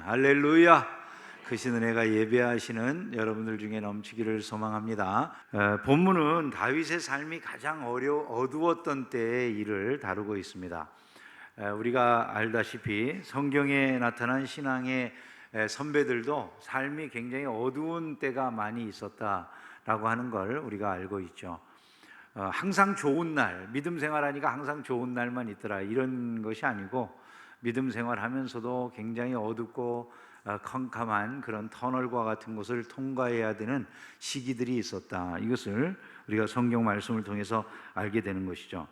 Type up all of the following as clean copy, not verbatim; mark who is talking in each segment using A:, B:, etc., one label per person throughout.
A: 할렐루야. 크신 은혜가 예배하시는 여러분들 중에 넘치기를 소망합니다. 본문은 다윗의 삶이 가장 어두웠던 때의 일을 다루고 있습니다. 우리가 알다시피 성경에 나타난 신앙의 선배들도 삶이 굉장히 어두운 때가 많이 있었다라고 하는 걸 우리가 알고 있죠. 항상 좋은 날, 믿음 생활하니까 항상 좋은 날만 있더라, 이런 것이 아니고 믿음 생활하면서도 굉장히 어둡고 캄캄한 그런 터널과 같은 곳을 통과해야 되는 시기들이 있었다. 이것을 우리가 성경 말씀을 통해서 알게 되는 것이죠.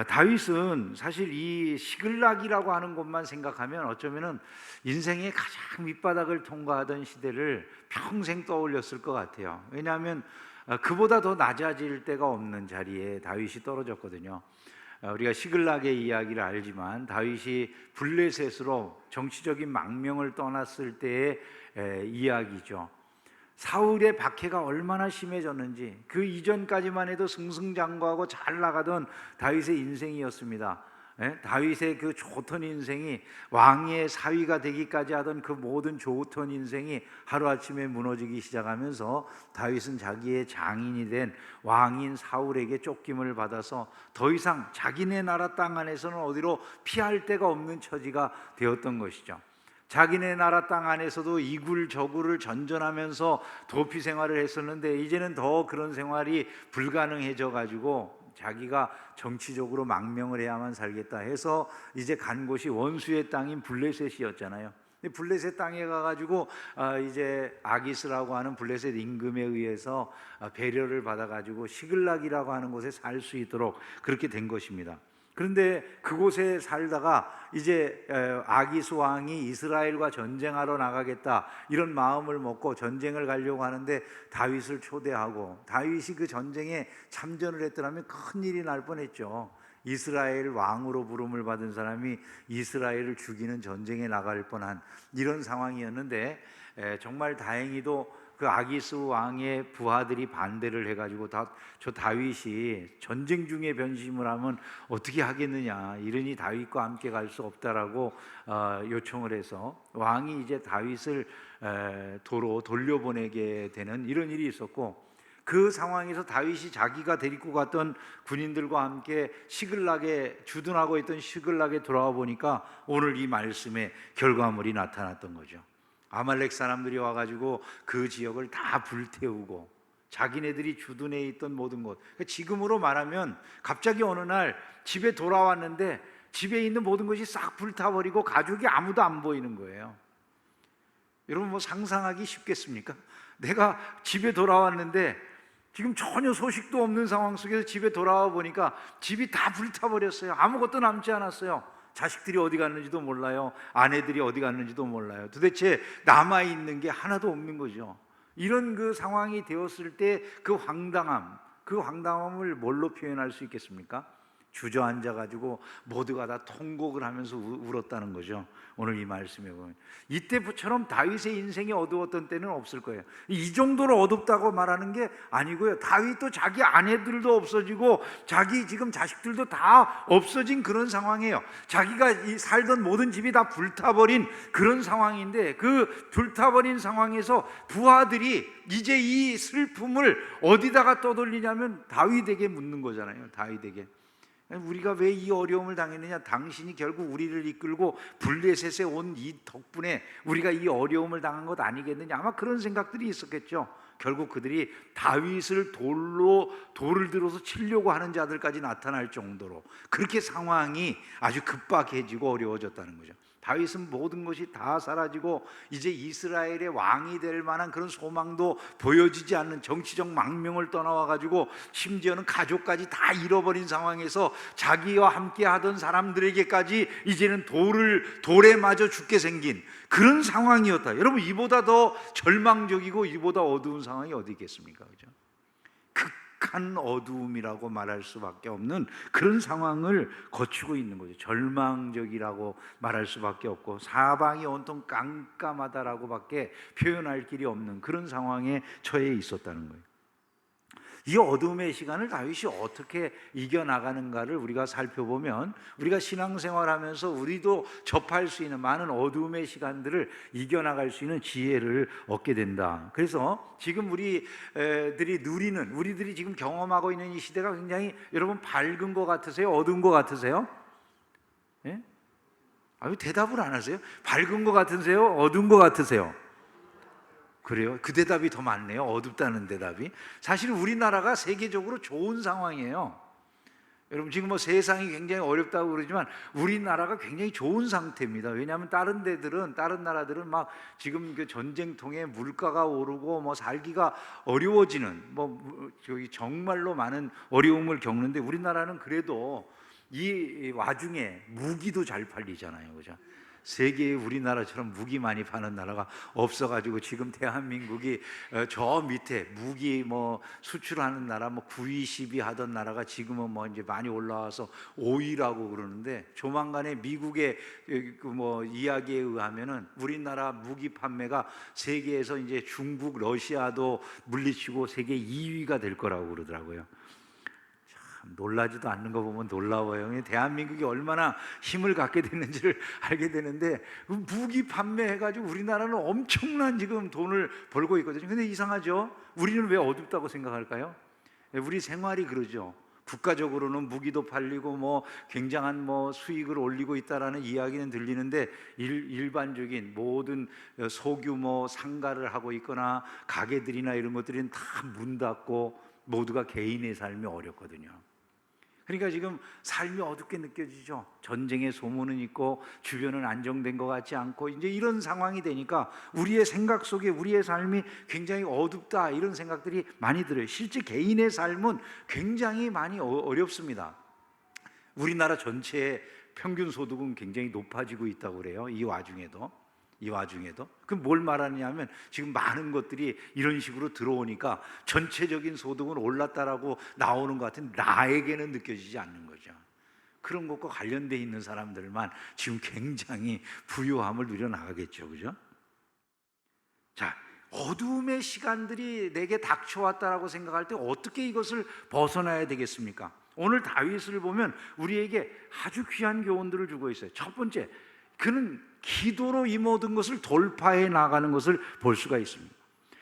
A: 다윗은 사실 이 시글락이라고 하는 곳만 생각하면 어쩌면은 인생의 가장 밑바닥을 통과하던 시대를 평생 떠올렸을 것 같아요. 왜냐하면 그보다 더 낮아질 데가 없는 자리에 다윗이 떨어졌거든요. 우리가 시글락의 이야기를 알지만 다윗이 블레셋으로 정치적인 망명을 떠났을 때의 이야기죠. 사울의 박해가 얼마나 심해졌는지, 그 이전까지만 해도 승승장구하고 잘 나가던 다윗의 인생이었습니다. 다윗의 그 좋던 인생이, 왕의 사위가 되기까지 하던 그 모든 좋던 인생이 하루아침에 무너지기 시작하면서 다윗은 자기의 장인이 된 왕인 사울에게 쫓김을 받아서 더 이상 자기네 나라 땅 안에서는 어디로 피할 데가 없는 처지가 되었던 것이죠. 자기네 나라 땅 안에서도 이굴저굴을 전전하면서 도피 생활을 했었는데 이제는 더 그런 생활이 불가능해져 가지고 자기가 정치적으로 망명을 해야만 살겠다 해서 이제 간 곳이 원수의 땅인 블레셋이었잖아요. 블레셋 땅에 가가지고 이제 아기스라고 하는 블레셋 임금에 의해서 배려를 받아가지고 시글락이라고 하는 곳에 살 수 있도록 그렇게 된 것입니다. 그런데 그곳에 살다가 이제 아기스 왕이 이스라엘과 전쟁하러 나가겠다, 이런 마음을 먹고 전쟁을 가려고 하는데 다윗을 초대하고, 다윗이 그 전쟁에 참전을 했더라면 큰일이 날 뻔했죠. 이스라엘 왕으로 부름을 받은 사람이 이스라엘을 죽이는 전쟁에 나갈 뻔한 이런 상황이었는데, 정말 다행히도 그 아기스 왕의 부하들이 반대를 해가지고 저 다윗이 전쟁 중에 변심을 하면 어떻게 하겠느냐, 이러니 다윗과 함께 갈 수 없다라고 요청을 해서 왕이 이제 다윗을 도로 돌려보내게 되는 이런 일이 있었고, 그 상황에서 다윗이 자기가 데리고 갔던 군인들과 함께 시글락에 주둔하고 있던 시글락에 돌아와 보니까 오늘 이 말씀의 결과물이 나타났던 거죠. 아말렉 사람들이 와가지고 그 지역을 다 불태우고 자기네들이 주둔해 있던 모든 곳, 지금으로 말하면 갑자기 어느 날 집에 돌아왔는데 집에 있는 모든 것이 싹 불타버리고 가족이 아무도 안 보이는 거예요. 여러분, 뭐 상상하기 쉽겠습니까? 내가 집에 돌아왔는데 지금 전혀 소식도 없는 상황 속에서 집에 돌아와 보니까 집이 다 불타버렸어요. 아무것도 남지 않았어요. 자식들이 어디 갔는지도 몰라요. 아내들이 어디 갔는지도 몰라요. 도대체 남아있는 게 하나도 없는 거죠. 이런 그 상황이 되었을 때 그 황당함을 뭘로 표현할 수 있겠습니까? 주저앉아 가지고 모두가 다 통곡을 하면서 울었다는 거죠. 오늘 이 말씀에 보면 이때처럼 다윗의 인생이 어두웠던 때는 없을 거예요. 이 정도로 어둡다고 말하는 게 아니고요, 다윗도 자기 아내들도 없어지고 자기 지금 자식들도 다 없어진 그런 상황이에요. 자기가 살던 모든 집이 다 불타버린 그런 상황인데, 그 불타버린 상황에서 부하들이 이제 이 슬픔을 어디다가 떠돌리냐면 다윗에게 묻는 거잖아요. 다윗에게 우리가 왜 이 어려움을 당했느냐, 당신이 결국 우리를 이끌고 블레셋에 온 이 덕분에 우리가 이 어려움을 당한 것 아니겠느냐, 아마 그런 생각들이 있었겠죠. 결국 그들이 다윗을 돌을 들어서 치려고 하는 자들까지 나타날 정도로 그렇게 상황이 아주 급박해지고 어려워졌다는 거죠. 다윗은 모든 것이 다 사라지고 이제 이스라엘의 왕이 될 만한 그런 소망도 보여지지 않는 정치적 망명을 떠나와가지고 심지어는 가족까지 다 잃어버린 상황에서 자기와 함께 하던 사람들에게까지 이제는 돌에 맞아 죽게 생긴 그런 상황이었다. 여러분, 이보다 더 절망적이고 이보다 어두운 상황이 어디 있겠습니까? 그죠? 극한 어두움이라고 말할 수밖에 없는 그런 상황을 거치고 있는 거죠. 절망적이라고 말할 수밖에 없고 사방이 온통 깜깜하다라고 밖에 표현할 길이 없는 그런 상황에 처해 있었다는 거예요. 이 어둠의 시간을 다윗이 어떻게 이겨나가는가를 우리가 살펴보면 우리가 신앙생활하면서 우리도 접할 수 있는 많은 어둠의 시간들을 이겨나갈 수 있는 지혜를 얻게 된다. 그래서 지금 우리들이 지금 경험하고 있는 이 시대가 굉장히 여러분 밝은 것 같으세요? 어두운 것 같으세요? 예? 대답을 안 하세요? 밝은 것 같으세요? 어두운 것 같으세요? 그래요? 그 대답이 더 많네요. 어둡다는 대답이. 사실 우리나라가 세계적으로 좋은 상황이에요. 여러분 지금 뭐 세상이 굉장히 어렵다고 그러지만 우리나라가 굉장히 좋은 상태입니다. 왜냐하면 다른 나라들은 막 지금 그 전쟁통에 물가가 오르고 뭐 살기가 어려워지는 저기 정말로 많은 어려움을 겪는데 우리나라는 그래도 이 와중에 무기도 잘 팔리잖아요, 그죠? 세계에 우리나라처럼 무기 많이 파는 나라가 없어가지고 지금 대한민국이 저 밑에 무기 수출하는 나라 9위, 10위 하던 나라가 지금은 이제 많이 올라와서 5위라고 그러는데 조만간에 미국의 이야기에 의하면은 우리나라 무기 판매가 세계에서 이제 중국, 러시아도 물리치고 세계 2위가 될 거라고 그러더라고요. 놀라지도 않는 거 보면 놀라워요. 대한민국이 얼마나 힘을 갖게 됐는지를 알게 되는데 무기 판매해가지고 우리나라는 엄청난 지금 돈을 벌고 있거든요. 근데 이상하죠? 우리는 왜 어둡다고 생각할까요? 우리 생활이 그러죠. 국가적으로는 무기도 팔리고 굉장한 수익을 올리고 있다라는 이야기는 들리는데 일반적인 모든 소규모 상가를 하고 있거나 가게들이나 이런 것들은 다 문 닫고 모두가 개인의 삶이 어렵거든요. 그러니까 지금 삶이 어둡게 느껴지죠. 전쟁의 소문은 있고 주변은 안정된 것 같지 않고 이제 이런 상황이 되니까 우리의 생각 속에 우리의 삶이 굉장히 어둡다 이런 생각들이 많이 들어요. 실제 개인의 삶은 굉장히 많이 어렵습니다. 우리나라 전체의 평균 소득은 굉장히 높아지고 있다고 그래요. 이 와중에도 그럼 뭘 말하느냐면 지금 많은 것들이 이런 식으로 들어오니까 전체적인 소득은 올랐다라고 나오는 것 같은데 나에게는 느껴지지 않는 거죠. 그런 것과 관련되어 있는 사람들만 지금 굉장히 부유함을 누려나가겠죠, 그죠? 자, 어둠의 시간들이 내게 닥쳐왔다라고 생각할 때 어떻게 이것을 벗어나야 되겠습니까? 오늘 다윗을 보면 우리에게 아주 귀한 교훈들을 주고 있어요. 첫 번째, 그는 기도로 이 모든 것을 돌파해 나가는 것을 볼 수가 있습니다.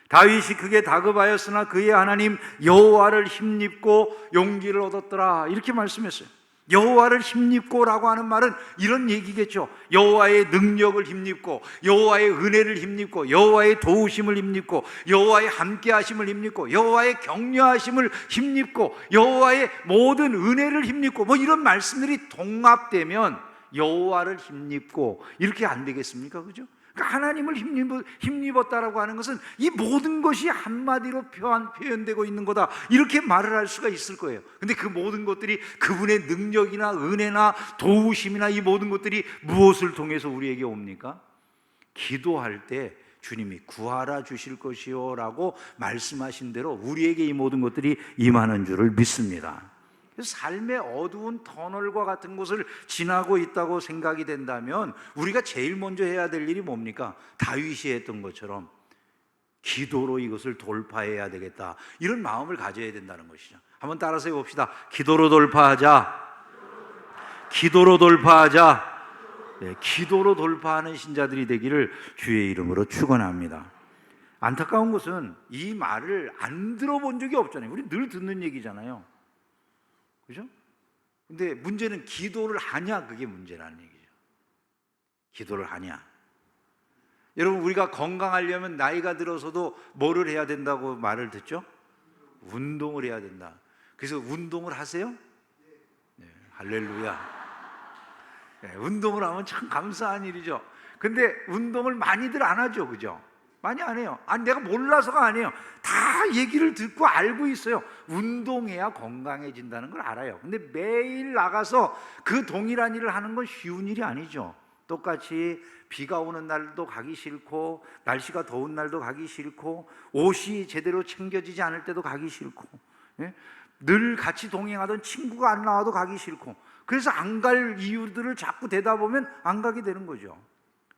A: 다윗이 크게 다급하였으나 그의 하나님 여호와를 힘입고 용기를 얻었더라 이렇게 말씀했어요. 여호와를 힘입고라고 하는 말은 이런 얘기겠죠. 여호와의 능력을 힘입고 여호와의 은혜를 힘입고 여호와의 도우심을 힘입고 여호와의 함께하심을 힘입고 여호와의 격려하심을 힘입고 여호와의 모든 은혜를 힘입고 이런 말씀들이 동합되면 여호와를 힘입고 이렇게 안 되겠습니까? 그죠? 그러니까 하나님을 힘입었다라고 하는 것은 이 모든 것이 한마디로 표현되고 있는 거다 이렇게 말을 할 수가 있을 거예요. 근데 그 모든 것들이 그분의 능력이나 은혜나 도우심이나 이 모든 것들이 무엇을 통해서 우리에게 옵니까? 기도할 때 주님이 구하라 주실 것이요 라고 말씀하신 대로 우리에게 이 모든 것들이 임하는 줄을 믿습니다. 삶의 어두운 터널과 같은 곳을 지나고 있다고 생각이 된다면 우리가 제일 먼저 해야 될 일이 뭡니까? 다윗이 했던 것처럼 기도로 이것을 돌파해야 되겠다 이런 마음을 가져야 된다는 것이죠. 한번 따라서 해봅시다. 기도로 돌파하자. 기도로 돌파하자. 네, 기도로 돌파하는 신자들이 되기를 주의 이름으로 축원합니다. 안타까운 것은 이 말을 안 들어본 적이 없잖아요. 우리 늘 듣는 얘기잖아요. 그죠? 근데 문제는 기도를 하냐 그게 문제라는 얘기죠. 기도를 하냐. 여러분 우리가 건강하려면 나이가 들어서도 뭐를 해야 된다고 말을 듣죠? 운동을 해야 된다. 그래서 운동을 하세요? 네, 할렐루야. 네, 운동을 하면 참 감사한 일이죠. 근데 운동을 많이들 안 하죠, 그죠? 많이 안 해요. 내가 몰라서가 아니에요. 다 얘기를 듣고 알고 있어요. 운동해야 건강해진다는 걸 알아요. 근데 매일 나가서 그 동일한 일을 하는 건 쉬운 일이 아니죠. 똑같이 비가 오는 날도 가기 싫고 날씨가 더운 날도 가기 싫고 옷이 제대로 챙겨지지 않을 때도 가기 싫고 늘 같이 동행하던 친구가 안 나와도 가기 싫고 그래서 안 갈 이유들을 자꾸 대다 보면 안 가게 되는 거죠.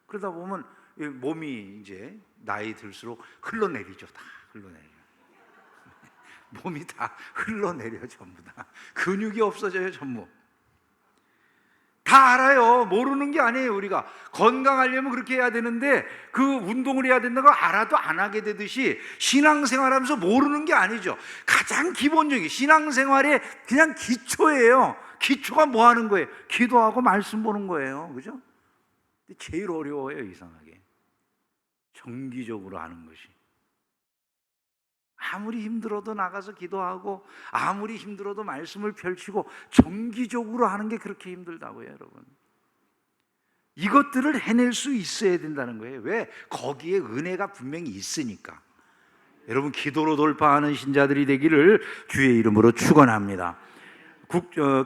A: 그러다 보면 몸이 이제 나이 들수록 흘러내리죠. 다 흘러내리죠. 몸이 다 흘러내려 전부 다. 근육이 없어져요 전부. 다 알아요. 모르는 게 아니에요. 우리가 건강하려면 그렇게 해야 되는데 그 운동을 해야 된다고 알아도 안 하게 되듯이 신앙생활하면서 모르는 게 아니죠. 가장 기본적인 신앙생활의 그냥 기초예요. 기초가 뭐 하는 거예요? 기도하고 말씀 보는 거예요. 그죠? 근데 제일 어려워요. 이상하게 정기적으로 하는 것이. 아무리 힘들어도 나가서 기도하고 아무리 힘들어도 말씀을 펼치고 정기적으로 하는 게 그렇게 힘들다고요, 여러분. 이것들을 해낼 수 있어야 된다는 거예요. 왜? 거기에 은혜가 분명히 있으니까. 여러분, 기도로 돌파하는 신자들이 되기를 주의 이름으로 축원합니다.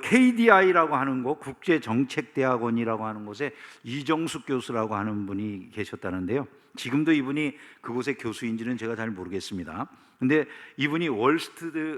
A: KDI라고 하는 곳, 국제정책대학원이라고 하는 곳에 이정숙 교수라고 하는 분이 계셨다는데요. 지금도 이분이 그곳의 교수인지는 제가 잘 모르겠습니다. 근데 이분이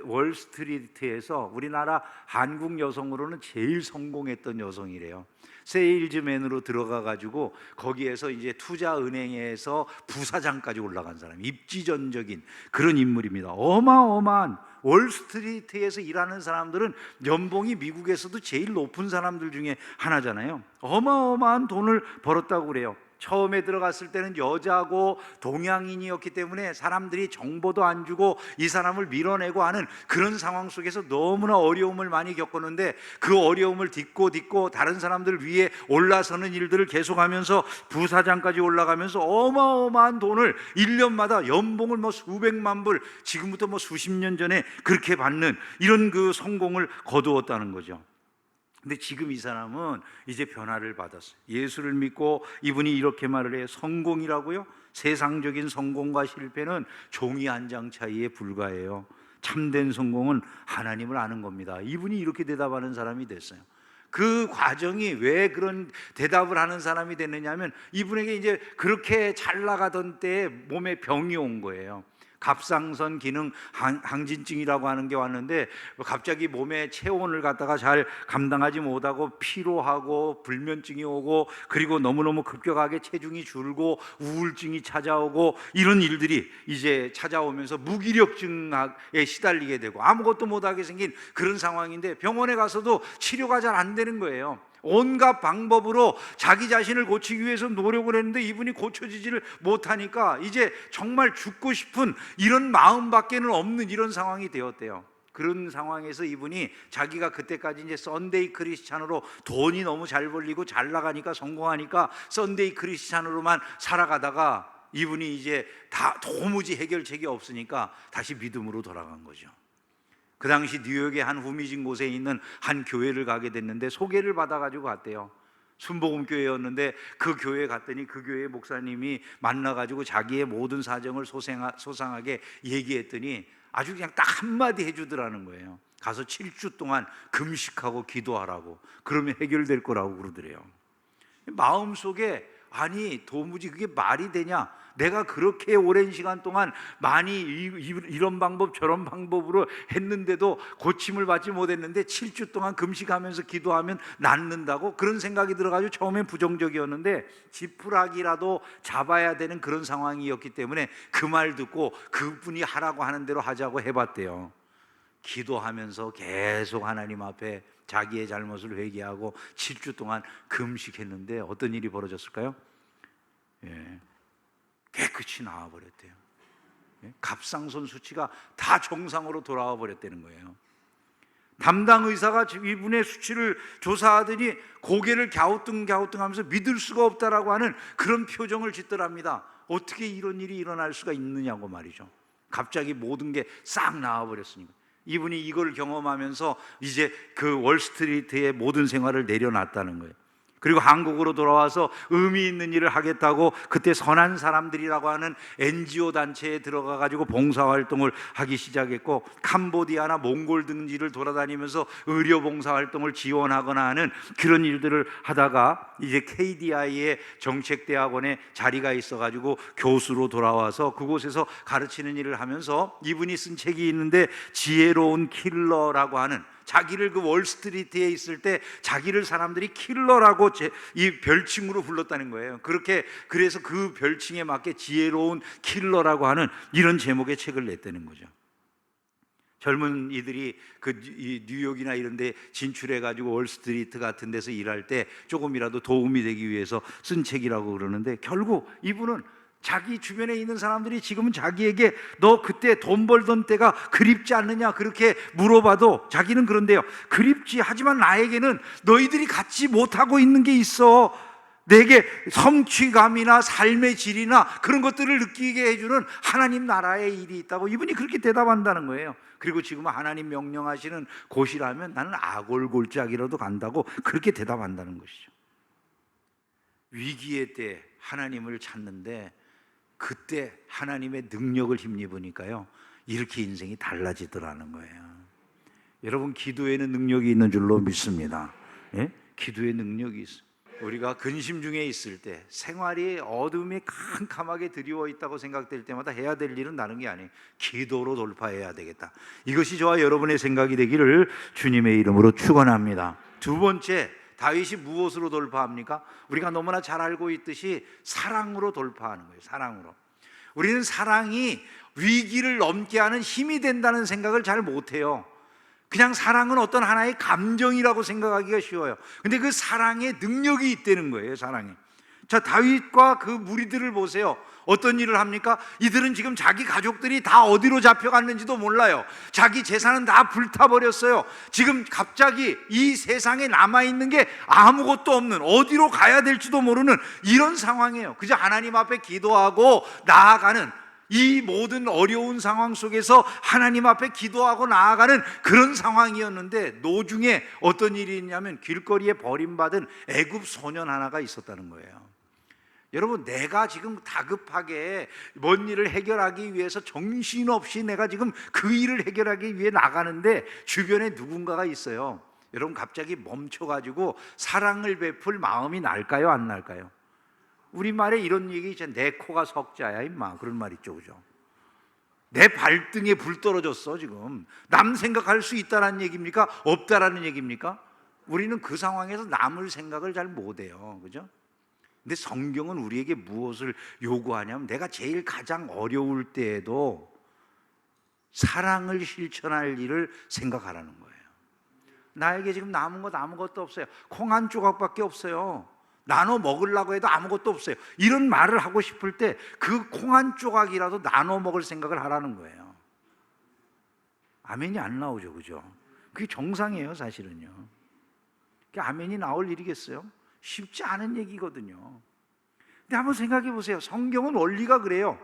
A: 월스트리트에서 우리나라 한국 여성으로는 제일 성공했던 여성이래요. 세일즈맨으로 들어가 가지고 거기에서 이제 투자은행에서 부사장까지 올라간 사람, 입지전적인 그런 인물입니다. 어마어마한 월스트리트에서 일하는 사람들은 연봉이 미국에서도 제일 높은 사람들 중에 하나잖아요. 어마어마한 돈을 벌었다고 그래요. 처음에 들어갔을 때는 여자고 동양인이었기 때문에 사람들이 정보도 안 주고 이 사람을 밀어내고 하는 그런 상황 속에서 너무나 어려움을 많이 겪었는데 그 어려움을 딛고 다른 사람들 위에 올라서는 일들을 계속하면서 부사장까지 올라가면서 어마어마한 돈을 1년마다 연봉을 뭐 수백만 불, 지금부터 뭐 수십 년 전에 그렇게 받는 이런 그 성공을 거두었다는 거죠. 근데 지금 이 사람은 이제 변화를 받았어요. 예수를 믿고 이분이 이렇게 말을 해요. 성공이라고요? 세상적인 성공과 실패는 종이 한 장 차이에 불과해요. 참된 성공은 하나님을 아는 겁니다. 이분이 이렇게 대답하는 사람이 됐어요. 그 과정이 왜 그런 대답을 하는 사람이 됐느냐 하면 이분에게 이제 그렇게 잘 나가던 때에 몸에 병이 온 거예요. 갑상선 기능 항진증이라고 하는 게 왔는데 갑자기 몸에 체온을 갖다가 잘 감당하지 못하고 피로하고 불면증이 오고 그리고 너무너무 급격하게 체중이 줄고 우울증이 찾아오고 이런 일들이 이제 찾아오면서 무기력증에 시달리게 되고 아무것도 못하게 생긴 그런 상황인데 병원에 가서도 치료가 잘 안 되는 거예요. 온갖 방법으로 자기 자신을 고치기 위해서 노력을 했는데 이분이 고쳐지지를 못하니까 이제 정말 죽고 싶은 이런 마음밖에는 없는 이런 상황이 되었대요. 그런 상황에서 이분이 자기가 그때까지 이제 썬데이 크리스찬으로 돈이 너무 잘 벌리고 잘 나가니까 성공하니까 썬데이 크리스찬으로만 살아가다가 이분이 이제 다 도무지 해결책이 없으니까 다시 믿음으로 돌아간 거죠. 그 당시 뉴욕의 한 후미진 곳에 있는 한 교회를 가게 됐는데 소개를 받아가지고 갔대요. 순복음교회였는데 그 교회에 갔더니 그 교회 목사님이 만나가지고 자기의 모든 사정을 소상하게 얘기했더니 아주 그냥 딱 한마디 해주더라는 거예요. 가서 7주 동안 금식하고 기도하라고. 그러면 해결될 거라고 그러더래요. 마음속에 아니 도무지 그게 말이 되냐? 내가 그렇게 오랜 시간 동안 많이 이런 방법 저런 방법으로 했는데도 고침을 받지 못했는데 7주 동안 금식하면서 기도하면 낫는다고? 그런 생각이 들어가지고 처음엔 부정적이었는데 지푸라기라도 잡아야 되는 그런 상황이었기 때문에 그 말 듣고 그분이 하라고 하는 대로 하자고 해봤대요. 기도하면서 계속 하나님 앞에 자기의 잘못을 회개하고 7주 동안 금식했는데 어떤 일이 벌어졌을까요? 깨끗이 나와버렸대요. 갑상선 수치가 다 정상으로 돌아와 버렸다는 거예요. 담당 의사가 이분의 수치를 조사하더니 고개를 갸우뚱하면서 믿을 수가 없다라고 하는 그런 표정을 짓더랍니다. 어떻게 이런 일이 일어날 수가 있느냐고 말이죠. 갑자기 모든 게 싹 나와버렸으니까. 이분이 이걸 경험하면서 이제 그 월스트리트의 모든 생활을 내려놨다는 거예요. 그리고 한국으로 돌아와서 의미 있는 일을 하겠다고 그때 선한 사람들이라고 하는 NGO 단체에 들어가 가지고 봉사활동을 하기 시작했고 캄보디아나 몽골 등지를 돌아다니면서 의료 봉사활동을 지원하거나 하는 그런 일들을 하다가 이제 KDI의 정책대학원에 자리가 있어 가지고 교수로 돌아와서 그곳에서 가르치는 일을 하면서 이분이 쓴 책이 있는데 지혜로운 킬러라고 하는 자기를 그 월스트리트에 있을 때 자기를 사람들이 킬러라고 이 별칭으로 불렀다는 거예요. 그래서 그 별칭에 맞게 지혜로운 킬러라고 하는 이런 제목의 책을 냈다는 거죠. 젊은이들이 이 뉴욕이나 이런 데 진출해 가지고 월스트리트 같은 데서 일할 때 조금이라도 도움이 되기 위해서 쓴 책이라고 그러는데, 결국 이분은 자기 주변에 있는 사람들이 지금은 자기에게 너 그때 돈 벌던 때가 그립지 않느냐 그렇게 물어봐도 자기는 그런데요, 그립지, 하지만 나에게는 너희들이 갖지 못하고 있는 게 있어. 내게 성취감이나 삶의 질이나 그런 것들을 느끼게 해주는 하나님 나라의 일이 있다고 이분이 그렇게 대답한다는 거예요. 그리고 지금 하나님 명령하시는 곳이라면 나는 아골골짜기라도 간다고 그렇게 대답한다는 것이죠. 위기의 때 하나님을 찾는데 그때 하나님의 능력을 힘입으니까요, 이렇게 인생이 달라지더라는 거예요. 여러분, 기도에는 능력이 있는 줄로 믿습니다. 예? 기도에 능력이 있어요. 우리가 근심 중에 있을 때, 생활이 어둠이 캄캄하게 드리워 있다고 생각될 때마다 해야 될 일은 다른 게 아니에요. 기도로 돌파해야 되겠다. 이것이 저와 여러분의 생각이 되기를 주님의 이름으로 축원합니다. 두 번째, 다윗이 무엇으로 돌파합니까? 우리가 너무나 잘 알고 있듯이 사랑으로 돌파하는 거예요. 사랑으로. 우리는 사랑이 위기를 넘게 하는 힘이 된다는 생각을 잘 못해요. 그냥 사랑은 어떤 하나의 감정이라고 생각하기가 쉬워요. 근데 그 사랑에 능력이 있다는 거예요. 사랑이. 자, 다윗과 그 무리들을 보세요. 어떤 일을 합니까? 이들은 지금 자기 가족들이 다 어디로 잡혀갔는지도 몰라요. 자기 재산은 다 불타버렸어요. 지금 갑자기 이 세상에 남아있는 게 아무것도 없는, 어디로 가야 될지도 모르는 이런 상황이에요. 그저 하나님 앞에 기도하고 나아가는, 이 모든 어려운 상황 속에서 하나님 앞에 기도하고 나아가는 그런 상황이었는데, 노중에 어떤 일이 있냐면 길거리에 버림받은 애굽 소년 하나가 있었다는 거예요. 여러분, 내가 지금 다급하게 뭔 일을 해결하기 위해서 정신없이 내가 지금 그 일을 해결하기 위해 나가는데 주변에 누군가가 있어요. 여러분, 갑자기 멈춰가지고 사랑을 베풀 마음이 날까요, 안 날까요? 우리말에 이런 얘기 있잖아요. 내 코가 석자야 임마, 그런 말 있죠, 그죠? 내 발등에 불 떨어졌어. 지금 남 생각할 수 있다라는 얘기입니까? 없다라는 얘기입니까? 우리는 그 상황에서 남을 생각을 잘 못해요, 그죠? 근데 성경은 우리에게 무엇을 요구하냐면, 내가 제일 가장 어려울 때에도 사랑을 실천할 일을 생각하라는 거예요. 나에게 지금 남은 것 아무것도 없어요. 콩 한 조각밖에 없어요. 나눠 먹으려고 해도 아무것도 없어요. 이런 말을 하고 싶을 때 그 콩 한 조각이라도 나눠 먹을 생각을 하라는 거예요. 아멘이 안 나오죠, 그죠? 그게 정상이에요, 사실은요. 그게 아멘이 나올 일이겠어요? 쉽지 않은 얘기거든요. 근데 한번 생각해 보세요. 성경은 원리가 그래요.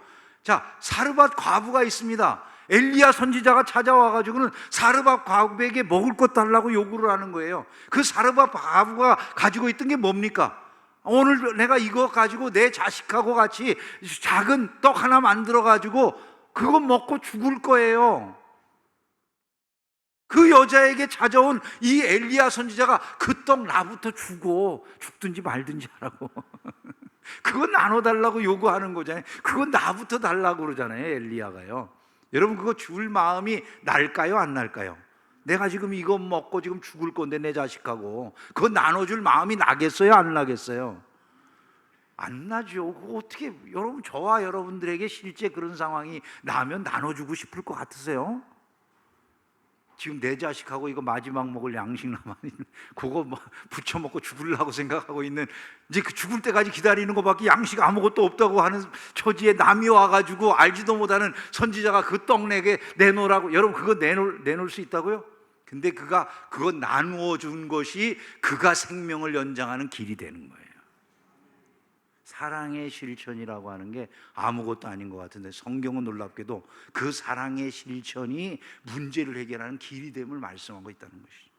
A: 자, 사르밧 과부가 있습니다. 엘리야 선지자가 찾아와가지고는 사르밧 과부에게 먹을 것 달라고 요구를 하는 거예요. 그 사르밧 과부가 가지고 있던 게 뭡니까? 오늘 내가 이거 가지고 내 자식하고 같이 작은 떡 하나 만들어가지고 그거 먹고 죽을 거예요. 그 여자에게 찾아온 이 엘리야 선지자가 그 떡 나부터 주고 죽든지 말든지 하라고 그거 나눠달라고 요구하는 거잖아요. 그거 나부터 달라고 그러잖아요, 엘리야가요. 여러분, 그거 줄 마음이 날까요, 안 날까요? 내가 지금 이거 먹고 지금 죽을 건데 내 자식하고 그거 나눠줄 마음이 나겠어요, 안 나겠어요? 안 나죠. 그거 어떻게, 여러분, 저와 여러분들에게 실제 그런 상황이 나면 나눠주고 싶을 것 같으세요? 지금 내 자식하고 이거 마지막 먹을 양식 남아있는 그거 뭐 부쳐 먹고 죽으려고 생각하고 있는, 이제 그 죽을 때까지 기다리는 것밖에 양식 아무것도 없다고 하는 처지에 남이 와가지고 알지도 못하는 선지자가 그 떡 내게 내놓으라고. 여러분, 그거 내놓을 수 있다고요? 근데 그거 나누어 준 것이 그가 생명을 연장하는 길이 되는 거예요. 사랑의 실천이라고 하는 게 아무것도 아닌 것 같은데, 성경은 놀랍게도 그 사랑의 실천이 문제를 해결하는 길이 됨을 말씀하고 있다는 것이죠.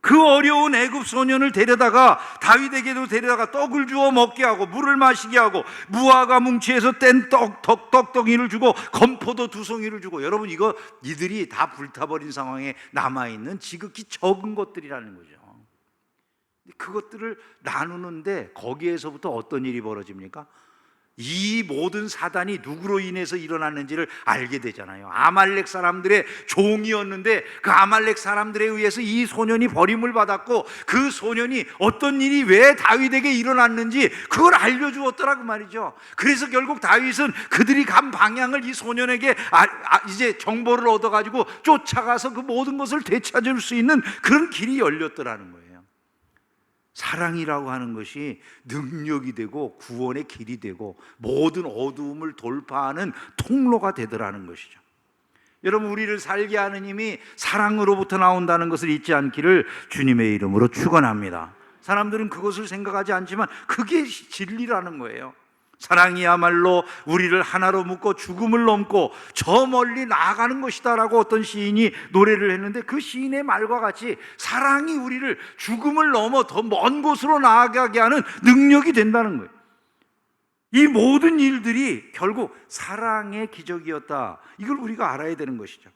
A: 그 어려운 애굽 소년을 데려다가 다윗에게도 데려다가 떡을 주어 먹게 하고 물을 마시게 하고 무화과 뭉치에서 뗀 떡덩이를 주고 건포도 2송이를 주고, 여러분, 이들이 다 불타버린 상황에 남아있는 지극히 적은 것들이라는 거죠. 그것들을 나누는데 거기에서부터 어떤 일이 벌어집니까? 이 모든 사단이 누구로 인해서 일어났는지를 알게 되잖아요. 아말렉 사람들의 종이었는데 그 아말렉 사람들에 의해서 이 소년이 버림을 받았고, 그 소년이 어떤 일이 왜 다윗에게 일어났는지 그걸 알려주었더라고 말이죠. 그래서 결국 다윗은 그들이 간 방향을 이 소년에게 이제 정보를 얻어가지고 쫓아가서 그 모든 것을 되찾을 수 있는 그런 길이 열렸더라는 거예요. 사랑이라고 하는 것이 능력이 되고 구원의 길이 되고 모든 어두움을 돌파하는 통로가 되더라는 것이죠. 여러분, 우리를 살게 하는 힘이 사랑으로부터 나온다는 것을 잊지 않기를 주님의 이름으로 축원합니다. 사람들은 그것을 생각하지 않지만 그게 진리라는 거예요. 사랑이야말로 우리를 하나로 묶어 죽음을 넘고 저 멀리 나아가는 것이다 라고 어떤 시인이 노래를 했는데, 그 시인의 말과 같이 사랑이 우리를 죽음을 넘어 더 먼 곳으로 나아가게 하는 능력이 된다는 거예요. 이 모든 일들이 결국 사랑의 기적이었다, 이걸 우리가 알아야 되는 것이죠.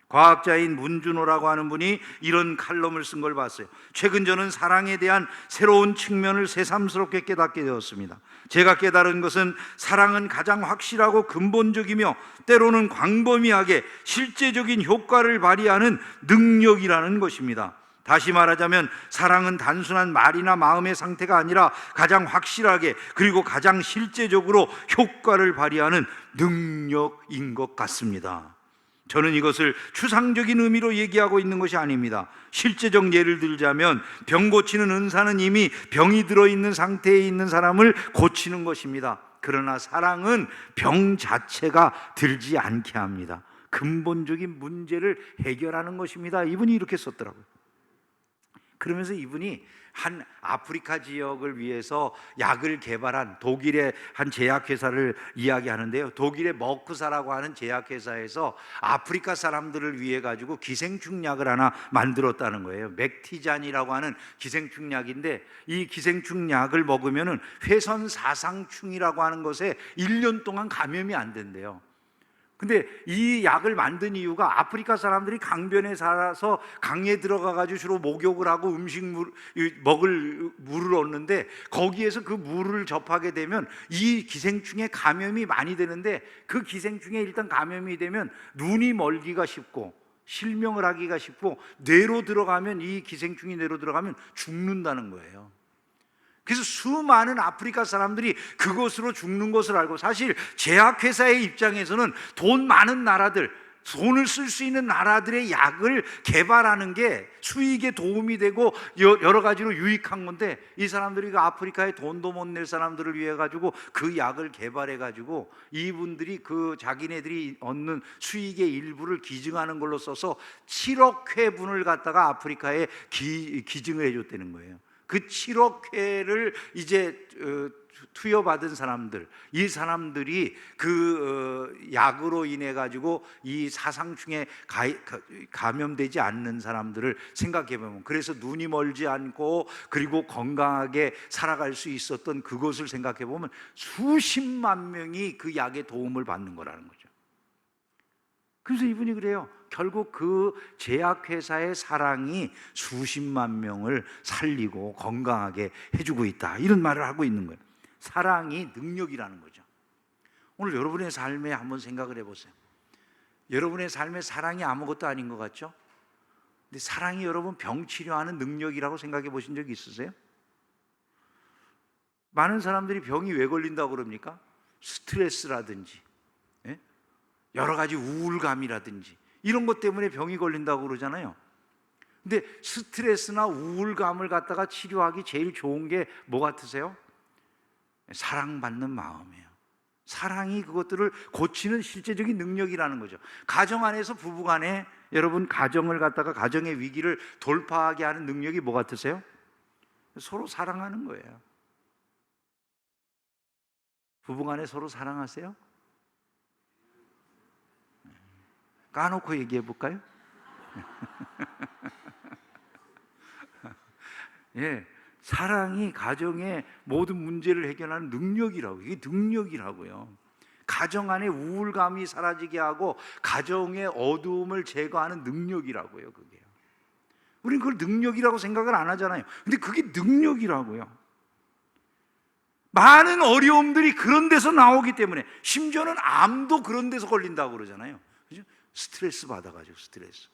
A: 과학자인 문준호라고 하는 분이 이런 칼럼을 쓴 걸 봤어요. 최근 저는 사랑에 대한 새로운 측면을 새삼스럽게 깨닫게 되었습니다. 제가 깨달은 것은 사랑은 가장 확실하고 근본적이며 때로는 광범위하게 실제적인 효과를 발휘하는 능력이라는 것입니다. 다시 말하자면 사랑은 단순한 말이나 마음의 상태가 아니라 가장 확실하게 그리고 가장 실제적으로 효과를 발휘하는 능력인 것 같습니다. 저는 이것을 추상적인 의미로 얘기하고 있는 것이 아닙니다. 실제적 예를 들자면 병 고치는 은사는 이미 병이 들어있는 상태에 있는 사람을 고치는 것입니다. 그러나 사랑은 병 자체가 들지 않게 합니다. 근본적인 문제를 해결하는 것입니다. 이분이 이렇게 썼더라고요. 그러면서 이분이 한 아프리카 지역을 위해서 약을 개발한 독일의 한 제약회사를 이야기하는데요. 독일의 머크사라고 하는 제약회사에서 아프리카 사람들을 위해 가지고 기생충 약을 하나 만들었다는 거예요. 맥티잔이라고 하는 기생충 약인데, 이 기생충 약을 먹으면은 회선사상충이라고 하는 것에 1년 동안 감염이 안 된대요. 근데 이 약을 만든 이유가 아프리카 사람들이 강변에 살아서 강에 들어가가지고 주로 목욕을 하고 먹을 물을 얻는데, 거기에서 그 물을 접하게 되면 이 기생충에 감염이 많이 되는데, 그 기생충에 일단 감염이 되면 눈이 멀기가 쉽고 실명을 하기가 쉽고 뇌로 들어가면, 이 기생충이 뇌로 들어가면 죽는다는 거예요. 그래서 수많은 아프리카 사람들이 그것으로 죽는 것을 알고, 사실 제약회사의 입장에서는 돈 많은 나라들, 돈을 쓸 수 있는 나라들의 약을 개발하는 게 수익에 도움이 되고 여러 가지로 유익한 건데, 이 사람들이 그 아프리카에 돈도 못 낼 사람들을 위해 가지고 그 약을 개발해 가지고 이분들이 그 자기네들이 얻는 수익의 일부를 기증하는 걸로 써서 7억 회분을 갖다가 아프리카에 기증을 해줬다는 거예요. 그 7억 회를 이제 투여받은 사람들, 이 사람들이 그 약으로 인해 가지고 이 사상충에 감염되지 않는 사람들을 생각해 보면, 그래서 눈이 멀지 않고 그리고 건강하게 살아갈 수 있었던 그것을 생각해 보면 수십만 명이 그 약의 도움을 받는 거라는 거죠. 그래서 이분이 그래요. 결국 그 제약회사의 사랑이 수십만 명을 살리고 건강하게 해주고 있다, 이런 말을 하고 있는 거예요. 사랑이 능력이라는 거죠. 오늘 여러분의 삶에 한번 생각을 해보세요. 여러분의 삶에 사랑이 아무것도 아닌 것 같죠? 근데 사랑이 여러분 병 치료하는 능력이라고 생각해 보신 적 있으세요? 많은 사람들이 병이 왜 걸린다고 그럽니까? 스트레스라든지 여러 가지 우울감이라든지 이런 것 때문에 병이 걸린다고 그러잖아요. 근데 스트레스나 우울감을 갖다가 치료하기 제일 좋은 게 뭐 같으세요? 사랑받는 마음이에요. 사랑이 그것들을 고치는 실제적인 능력이라는 거죠. 가정 안에서 부부간에 여러분 가정을 갖다가 가정의 위기를 돌파하게 하는 능력이 뭐 같으세요? 서로 사랑하는 거예요. 부부간에 서로 사랑하세요? 까놓고 얘기해 볼까요? 예, 사랑이 가정의 모든 문제를 해결하는 능력이라고. 이게 능력이라고요. 가정 안에 우울감이 사라지게 하고 가정의 어두움을 제거하는 능력이라고요. 그게요. 우리는 그걸 능력이라고 생각을 안 하잖아요. 근데 그게 능력이라고요. 많은 어려움들이 그런 데서 나오기 때문에, 심지어는 암도 그런 데서 걸린다고 그러잖아요. 그죠? 스트레스 받아가지고, 스트레스.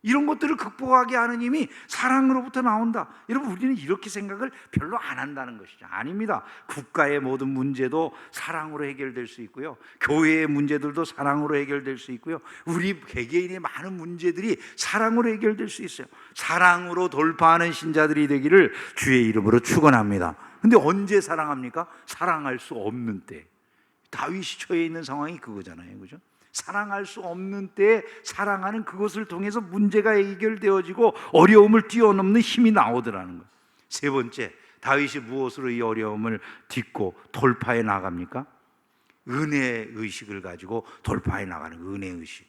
A: 이런 것들을 극복하게 하는 힘이 사랑으로부터 나온다. 여러분, 우리는 이렇게 생각을 별로 안 한다는 것이죠. 아닙니다. 국가의 모든 문제도 사랑으로 해결될 수 있고요, 교회의 문제들도 사랑으로 해결될 수 있고요, 우리 개개인의 많은 문제들이 사랑으로 해결될 수 있어요. 사랑으로 돌파하는 신자들이 되기를 주의 이름으로 축원합니다. 근데 언제 사랑합니까? 사랑할 수 없는 때. 다윗이 처해 있는 상황이 그거잖아요. 그죠? 사랑할 수 없는 때에 사랑하는 그것을 통해서 문제가 해결되어지고 어려움을 뛰어넘는 힘이 나오더라는 거예요. 세 번째, 다윗이 무엇으로 이 어려움을 딛고 돌파해 나갑니까? 은혜 의식을 가지고 돌파해 나가는 은혜 의식.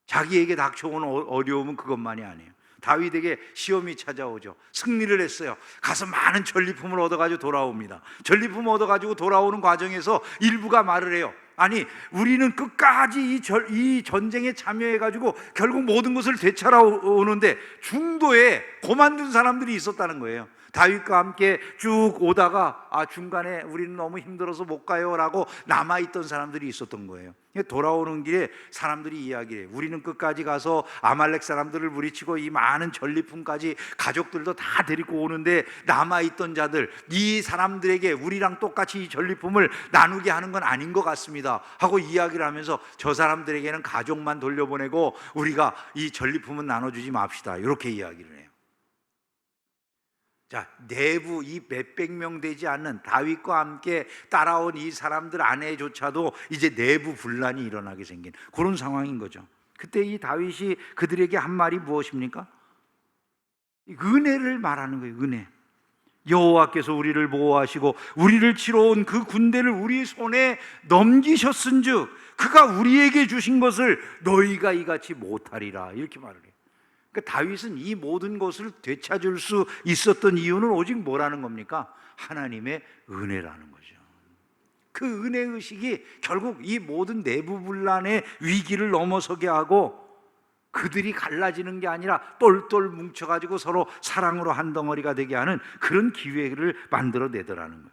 A: 자기에게 닥쳐오는 어려움은 그것만이 아니에요. 다윗에게 시험이 찾아오죠. 승리를 했어요. 가서 많은 전리품을 얻어가지고 돌아옵니다. 전리품 얻어가지고 돌아오는 과정에서 일부가 말을 해요. 아니, 우리는 끝까지 이 전쟁에 참여해가지고 결국 모든 것을 되찾아오는데 중도에 고만둔 사람들이 있었다는 거예요. 다윗과 함께 쭉 오다가 중간에 우리는 너무 힘들어서 못 가요 라고 남아있던 사람들이 있었던 거예요. 돌아오는 길에 사람들이 이야기해요. 우리는 끝까지 가서 아말렉 사람들을 물리치고 이 많은 전리품까지 가족들도 다 데리고 오는데 남아있던 자들, 이 사람들에게 우리랑 똑같이 이 전리품을 나누게 하는 건 아닌 것 같습니다 하고 이야기를 하면서 저 사람들에게는 가족만 돌려보내고 우리가 이 전리품은 나눠주지 맙시다, 이렇게 이야기를 해요. 자, 내부 이 몇백 명 되지 않는 다윗과 함께 따라온 이 사람들 안에조차도 이제 내부 분란이 일어나게 생긴 그런 상황인 거죠. 그때 이 다윗이 그들에게 한 말이 무엇입니까? 은혜를 말하는 거예요. 은혜. 여호와께서 우리를 보호하시고 우리를 치러 온 그 군대를 우리 손에 넘기셨은즉 그가 우리에게 주신 것을 너희가 이같이 못하리라, 이렇게 말을 해요. 그러니까 다윗은 이 모든 것을 되찾을 수 있었던 이유는 오직 뭐라는 겁니까? 하나님의 은혜라는 거죠. 그 은혜 의식이 결국 이 모든 내부 분란의 위기를 넘어서게 하고 그들이 갈라지는 게 아니라 똘똘 뭉쳐가지고 서로 사랑으로 한 덩어리가 되게 하는 그런 기회를 만들어내더라는 거예요.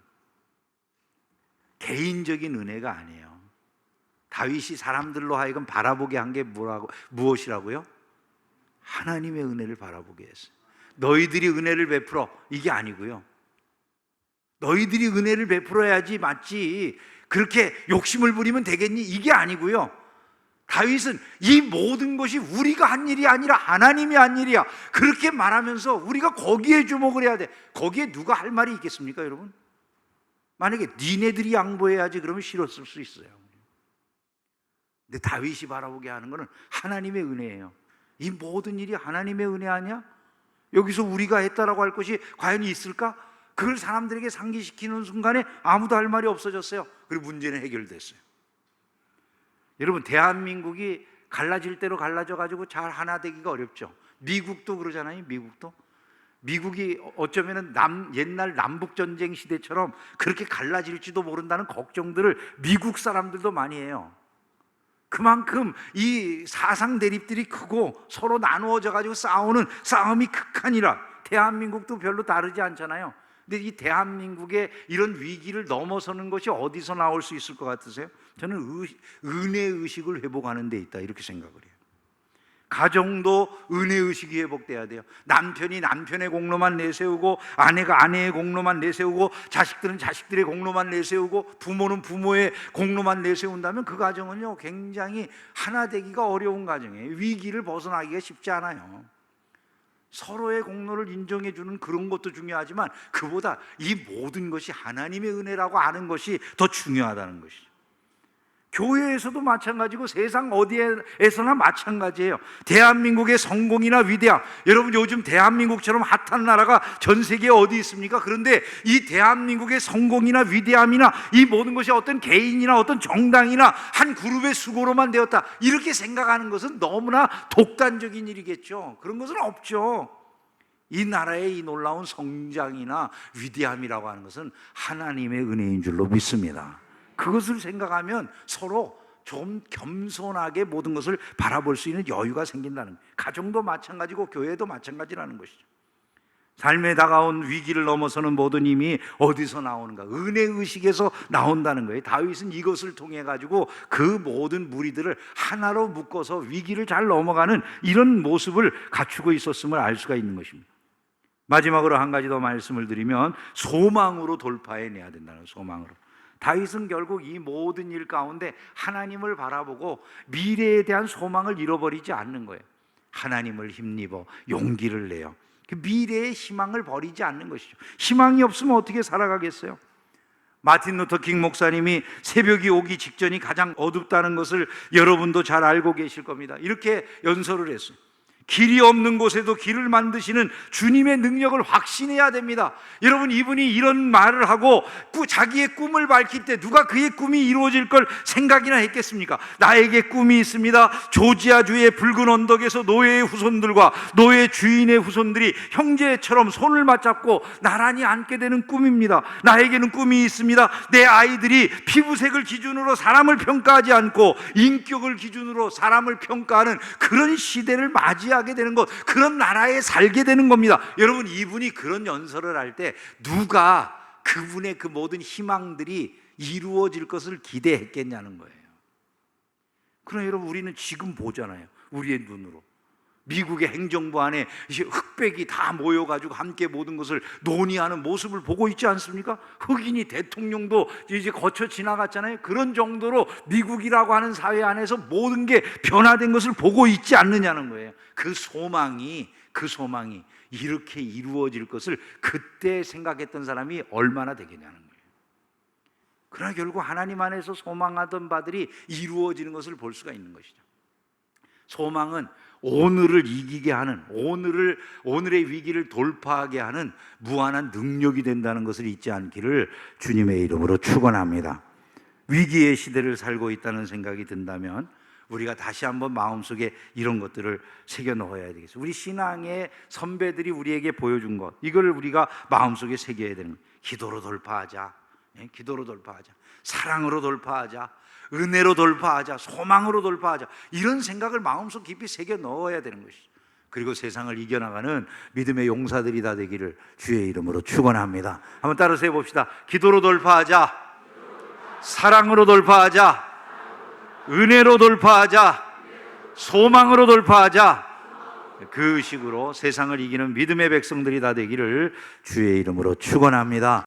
A: 개인적인 은혜가 아니에요. 다윗이 사람들로 하여금 바라보게 한 게 무엇이라고요? 하나님의 은혜를 바라보게 했어요. 너희들이 은혜를 베풀어, 이게 아니고요. 너희들이 은혜를 베풀어야지 맞지, 그렇게 욕심을 부리면 되겠니, 이게 아니고요. 다윗은 이 모든 것이 우리가 한 일이 아니라 하나님이 한 일이야, 그렇게 말하면서 우리가 거기에 주목을 해야 돼. 거기에 누가 할 말이 있겠습니까, 여러분? 만약에 니네들이 양보해야지 그러면 싫었을 수 있어요. 근데 다윗이 바라보게 하는 것은 하나님의 은혜예요. 이 모든 일이 하나님의 은혜 아니야? 여기서 우리가 했다라고 할 것이 과연 있을까? 그걸 사람들에게 상기시키는 순간에 아무도 할 말이 없어졌어요. 그리고 문제는 해결됐어요. 여러분, 대한민국이 갈라질 대로 갈라져가지고 잘 하나 되기가 어렵죠. 미국도 그러잖아요. 미국이 어쩌면 옛날 남북전쟁 시대처럼 그렇게 갈라질지도 모른다는 걱정들을 미국 사람들도 많이 해요. 그만큼 이 사상 대립들이 크고 서로 나누어져 가지고 싸우는 싸움이 극한이라. 대한민국도 별로 다르지 않잖아요. 근데 이 대한민국의 이런 위기를 넘어서는 것이 어디서 나올 수 있을 것 같으세요? 저는 은혜 의식을 회복하는 데 있다, 이렇게 생각을 해요. 가정도 은혜 의식이 회복돼야 돼요. 남편이 남편의 공로만 내세우고, 아내가 아내의 공로만 내세우고, 자식들은 자식들의 공로만 내세우고, 부모는 부모의 공로만 내세운다면 그 가정은요 굉장히 하나 되기가 어려운 가정이에요. 위기를 벗어나기가 쉽지 않아요. 서로의 공로를 인정해 주는 그런 것도 중요하지만 그보다 이 모든 것이 하나님의 은혜라고 아는 것이 더 중요하다는 것이죠. 교회에서도 마찬가지고 세상 어디에서나 마찬가지예요. 대한민국의 성공이나 위대함, 여러분 요즘 대한민국처럼 핫한 나라가 전 세계에 어디 있습니까? 그런데 이 대한민국의 성공이나 위대함이나 이 모든 것이 어떤 개인이나 어떤 정당이나 한 그룹의 수고로만 되었다, 이렇게 생각하는 것은 너무나 독단적인 일이겠죠. 그런 것은 없죠. 이 나라의 이 놀라운 성장이나 위대함이라고 하는 것은 하나님의 은혜인 줄로 믿습니다. 그것을 생각하면 서로 좀 겸손하게 모든 것을 바라볼 수 있는 여유가 생긴다는 거예요. 가정도 마찬가지고 교회도 마찬가지라는 것이죠. 삶에 다가온 위기를 넘어서는 모든 힘이 어디서 나오는가? 은혜의식에서 나온다는 거예요. 다윗은 이것을 통해 가지고 그 모든 무리들을 하나로 묶어서 위기를 잘 넘어가는 이런 모습을 갖추고 있었음을 알 수가 있는 것입니다. 마지막으로 한 가지 더 말씀을 드리면 소망으로 돌파해내야 된다는, 소망으로. 다윗은 결국 이 모든 일 가운데 하나님을 바라보고 미래에 대한 소망을 잃어버리지 않는 거예요. 하나님을 힘입어 용기를 내요. 그 미래의 희망을 버리지 않는 것이죠. 희망이 없으면 어떻게 살아가겠어요? 마틴 루터 킹 목사님이 새벽이 오기 직전이 가장 어둡다는 것을 여러분도 잘 알고 계실 겁니다. 이렇게 연설을 했어요. 길이 없는 곳에도 길을 만드시는 주님의 능력을 확신해야 됩니다. 여러분, 이분이 이런 말을 하고 자기의 꿈을 밝힐 때 누가 그의 꿈이 이루어질 걸 생각이나 했겠습니까? 나에게 꿈이 있습니다. 조지아주의 붉은 언덕에서 노예의 후손들과 노예 주인의 후손들이 형제처럼 손을 맞잡고 나란히 앉게 되는 꿈입니다. 나에게는 꿈이 있습니다. 내 아이들이 피부색을 기준으로 사람을 평가하지 않고 인격을 기준으로 사람을 평가하는 그런 시대를 맞이하게 되는 것, 그런 나라에 살게 되는 겁니다. 여러분, 이분이 그런 연설을 할 때 누가 그분의 그 모든 희망들이 이루어질 것을 기대했겠냐는 거예요. 그러나 여러분, 우리는 지금 보잖아요. 우리의 눈으로 미국의 행정부 안에 흑백이 다 모여가지고 함께 모든 것을 논의하는 모습을 보고 있지 않습니까? 흑인이 대통령도 이제 거쳐 지나갔잖아요. 그런 정도로 미국이라고 하는 사회 안에서 모든 게 변화된 것을 보고 있지 않느냐는 거예요. 그 소망이 이렇게 이루어질 것을 그때 생각했던 사람이 얼마나 되겠냐는 거예요. 그러나 결국 하나님 안에서 소망하던 바들이 이루어지는 것을 볼 수가 있는 것이죠. 소망은 오늘을 이기게 하는, 오늘의 위기를 돌파하게 하는 무한한 능력이 된다는 것을 잊지 않기를 주님의 이름으로 축원합니다. 위기의 시대를 살고 있다는 생각이 든다면 우리가 다시 한번 마음속에 이런 것들을 새겨 넣어야 되겠어요. 우리 신앙의 선배들이 우리에게 보여준 것, 이걸 우리가 마음속에 새겨야 되는 거예요. 기도로 돌파하자, 기도로 돌파하자, 사랑으로 돌파하자, 은혜로 돌파하자, 소망으로 돌파하자, 이런 생각을 마음속 깊이 새겨 넣어야 되는 것이죠. 그리고 세상을 이겨나가는 믿음의 용사들이 다 되기를 주의 이름으로 축원합니다. 한번 따라서 해봅시다. 기도로 돌파하자, 사랑으로 돌파하자, 은혜로 돌파하자, 소망으로 돌파하자. 그 식으로 세상을 이기는 믿음의 백성들이 다 되기를 주의 이름으로 축원합니다.